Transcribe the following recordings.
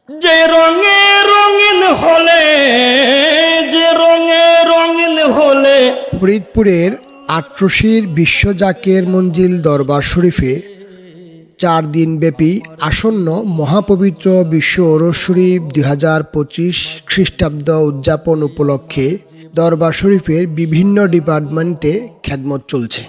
যে রঙে রঙিন হলে, যে রঙে রঙিন হলে। ফরিদপুরের আটরশির বিশ্ব জাকের মঞ্জিল দরবার শরীফে 4 দিনব্যাপী আসন্ন মহাপবিত্র বিশ্ব ওরস শরীফ 2025 খ্রিস্টাব্দ উদযাপন উপলক্ষে দরবার শরীফের বিভিন্ন ডিপার্টমেন্টে খেদমত চলছে।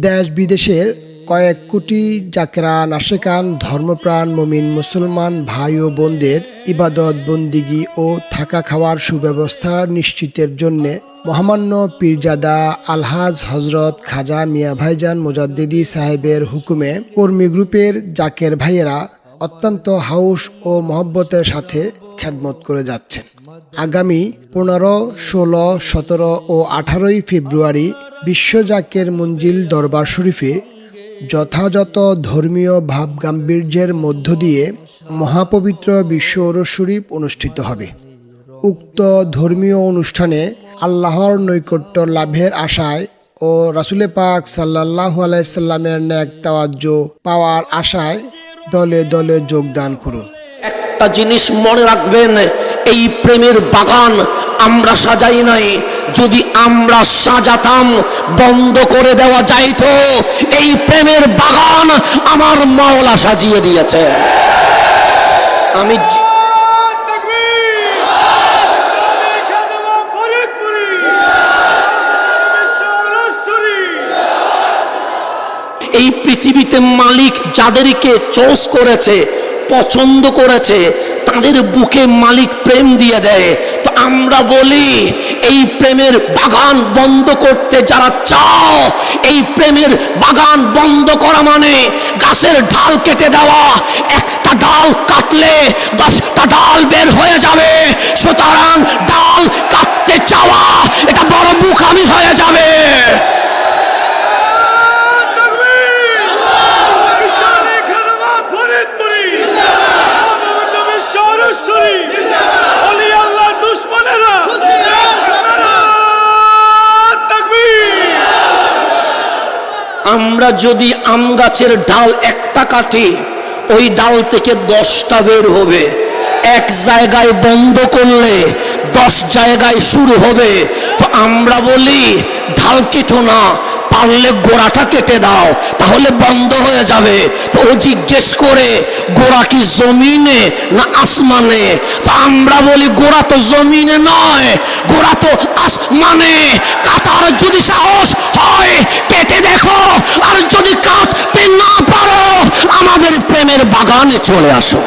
দেশ বিদেশের কয়েক কোটি জাকেরান আশেকান ধর্মপ্রাণ মুমিন মুসলমান ভাই ও বোনদের ইবাদত বন্দিগি ও থাকা খাওয়ার সুব্যবস্থা নিশ্চিতের জন্যে মহামান্য পীরজাদা আলহাজ হজরত খাজা মিয়া ভাইজান মুজাদ্দিদি সাহেবের হুকুমে কর্মী গ্রুপের জাকের ভাইয়েরা অত্যন্ত হাউস ও মহব্বতের সাথে খেদমত করে যাচ্ছেন। আগামী 15, 16, 17 ও 18 ফেব্রুয়ারি বিশ্ব জাকের মঞ্জিল দরবার শরীফে যথাযথ ধর্মীয় ভাব গাম্ভীর্যের মধ্য দিয়ে মহাপবিত্র বিশ্ব ওরস শরীফ অনুষ্ঠিত হবে। উক্ত ধর্মীয় অনুষ্ঠানে আল্লাহর নৈকট্য লাভের আশায় ও রাসূলে পাক সাল্লাল্লাহু আলাইহি সাল্লামের নেক তাওয়াজ্জু পাওয়ার আশায় দলে দলে যোগদান করুন। একটা জিনিস মনে রাখবেন, এই প্রেমের বাগান আমরা সাজাই নাই। যদি আমরা সাজাতাম, বন্ধ করে দেওয়া যাইতো। এই প্রেমের বাগান আমার মাওলা সাজিয়ে দিয়েছে। আমি এই পৃথিবীতে মালিক যাদেরকে চয়েস করেছে, পছন্দ করেছে, তাদের বুকে মালিক প্রেম দিয়ে দেয়। তো আমরা বলি, এই প্রেমের বাগান বন্ধ করতে যারা চাও, এই প্রেমের বাগান বন্ধ করা মানে গাছের ডাল কেটে দেওয়া। একটা ডাল কাটলে 10টা ডাল বের হয়ে যাবে। সুতরাং ডাল কাটতে চাওয়া এটা বড় বোকামি হয়ে যাবে। আমরা যদি আম গাছের ডাল একটা কাটি, ওই ডাল থেকে 10টা বের হবে। এক জায়গায় বন্ধ করলে 10 জায়গায় শুরু হবে। তো আমরা বলি, ঢাল কেটো না, পারলে গোড়াটা কেটে দাও, তাহলে বন্ধ হয়ে যাবে। তো ও জিজ্ঞেস করে, গোড়া কি জমিনে না আসমানে? তো আমরা বলি, গোড়া তো জমিনে নয়, গোড়া তো আসমানে। কাটার যদি সাহস হয় কেটে দেখো, আর যদি কাটতে না পারো আমাদের প্রেমের বাগানে চলে আসো।